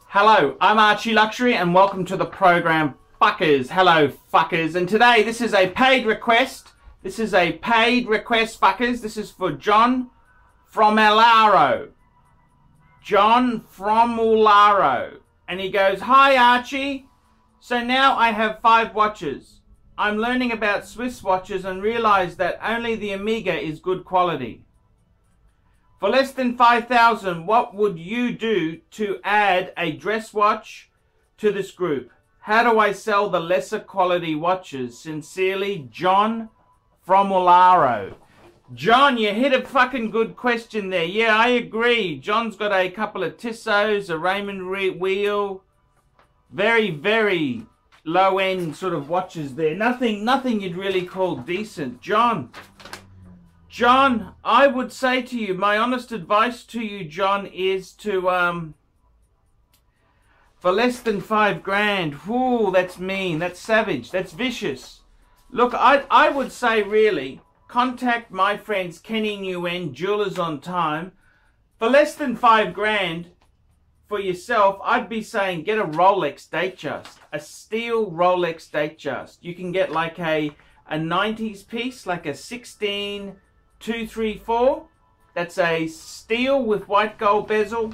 Hello, I'm ArchieLuxury and welcome to the program Fuckers. Hello fuckers, and today this is a paid request. This is a paid request, fuckers. This is for John Fromularo. John Fromularo. And he goes, "Hi Archie, so now I have 5 watches. I'm learning about Swiss watches and realize that only the Omega is good quality. For less than 5,000, what would you do to add a dress watch to this group? How do I sell the lesser quality watches? Sincerely, John Fromularo." John, you hit a fucking good question there. Yeah, I agree. John's got a couple of Tissots, a Raymond wheel. Very, very low-end sort of watches there. Nothing you'd really call decent. John, I would say to you, my honest advice to you, John, is to, for less than 5 grand, whoo, that's mean, that's savage, that's vicious. Look, I would say really, contact my friends Kenny Nguyen, Jewelers on Time. For less than 5 grand for yourself, I'd be saying get a Rolex Datejust, a steel Rolex Datejust. You can get like a 90s piece, like a 16234. That's a steel with white gold bezel.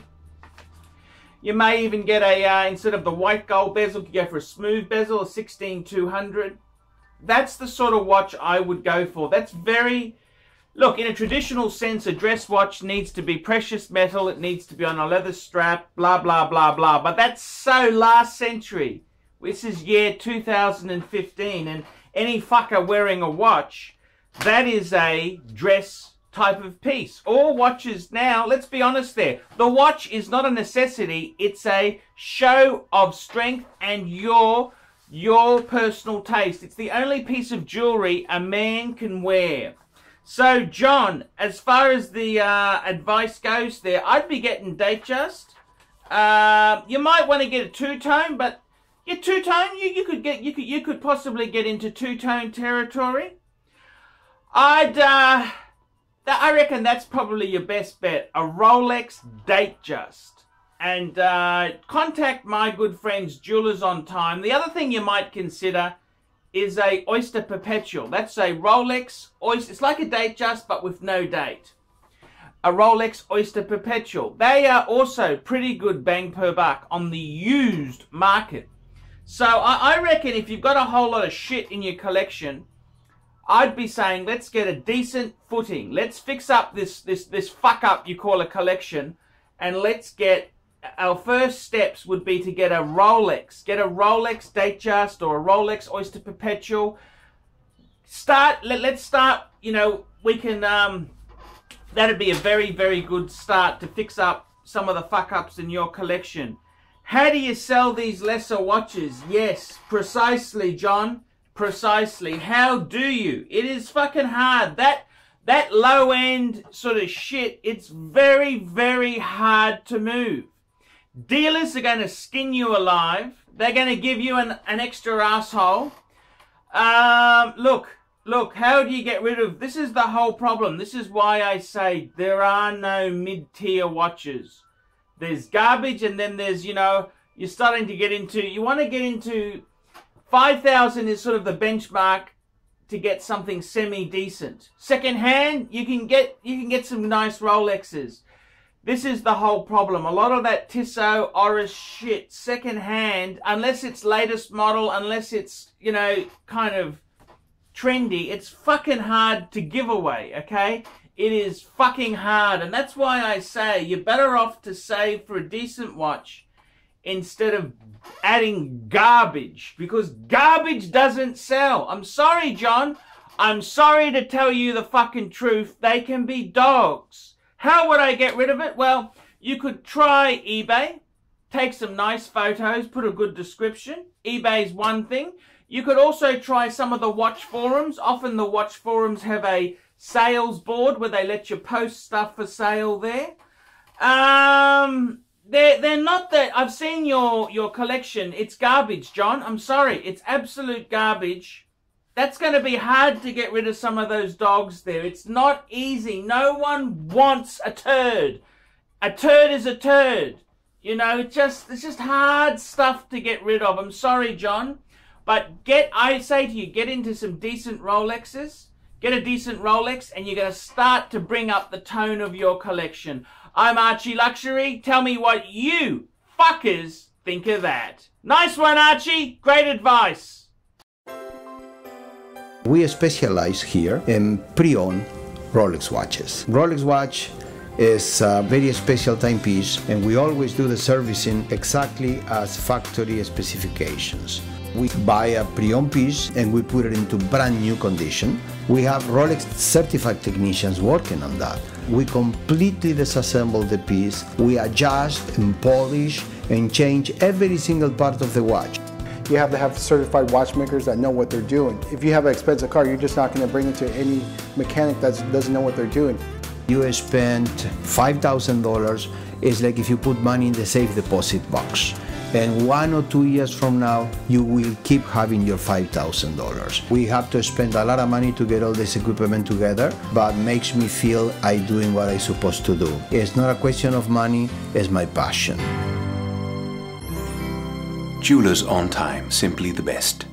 You may even get a, instead of the white gold bezel, you go for a smooth bezel, a 16200. That's the sort of watch I would go for. That's very, look, in a traditional sense, a dress watch needs to be precious metal. It needs to be on a leather strap, blah, blah, blah, blah. But that's so last century. This is year 2015, and any fucker wearing a watch, that is a dress type of piece. All watches now, let's be honest there, the watch is not a necessity. It's a show of strength and your personal taste. It's the only piece of jewelry a man can wear. So, John, as far as the advice goes there, I'd be getting Datejust. You might want to get a two-tone, but your two-tone, you could possibly get into two-tone territory. I reckon that's probably your best bet. A Rolex Datejust. And contact my good friends Jewelers on Time. The other thing you might consider is a Oyster Perpetual. That's a Rolex Oyster. It's like a Datejust but with no date. A Rolex Oyster Perpetual. They are also pretty good bang per buck on the used market. So I reckon if you've got a whole lot of shit in your collection, I'd be saying let's get a decent footing. Let's fix up this fuck up you call a collection, and let's get, our first steps would be to get a Rolex. Get a Rolex Datejust or a Rolex Oyster Perpetual. Let's start, you know, we can, that'd be a very, very good start to fix up some of the fuck-ups in your collection. How do you sell these lesser watches? Yes, precisely, John. Precisely. How do you? It is fucking hard. That low-end sort of shit, it's very, very hard to move. Dealers are going to skin you alive. They're going to give you an extra asshole. Look, how do you get rid of... This is the whole problem. This is why I say there are no mid-tier watches. There's garbage, and then there's, you know, you're starting to get into... You want to get into... 5,000 is sort of the benchmark to get something semi-decent. Second hand, you can get some nice Rolexes. This is the whole problem. A lot of that Tissot, Oris shit, second hand, unless it's latest model, unless it's, you know, kind of trendy, it's fucking hard to give away, okay? It is fucking hard. And that's why I say you're better off to save for a decent watch instead of adding garbage, because garbage doesn't sell. I'm sorry, John. I'm sorry to tell you the fucking truth. They can be dogs. How would I get rid of it? Well, you could try eBay, take some nice photos, put a good description. eBay's one thing. You could also try some of the watch forums. Often the watch forums have a sales board where they let you post stuff for sale there. They're not that... I've seen your collection. It's garbage, John. I'm sorry. It's absolute garbage. That's going to be hard to get rid of some of those dogs there. It's not easy. No one wants a turd. A turd is a turd. You know, it's just hard stuff to get rid of. I'm sorry, John. But I say to you, get into some decent Rolexes. Get a decent Rolex and you're going to start to bring up the tone of your collection. I'm ArchieLuxury. Tell me what you fuckers think of that. Nice one, Archie. Great advice. We specialize here in pre-owned Rolex watches. Rolex watch is a very special timepiece, and we always do the servicing exactly as factory specifications. We buy a pre-owned piece and we put it into brand new condition. We have Rolex certified technicians working on that. We completely disassemble the piece, we adjust and polish and change every single part of the watch. You have to have certified watchmakers that know what they're doing. If you have an expensive car, you're just not going to bring it to any mechanic that doesn't know what they're doing. You spend $5,000, it's like if you put money in the safe deposit box. And 1 or 2 years from now, you will keep having your $5,000. We have to spend a lot of money to get all this equipment together, but makes me feel I'm doing what I'm supposed to do. It's not a question of money, it's my passion. Jewelers on time, simply the best.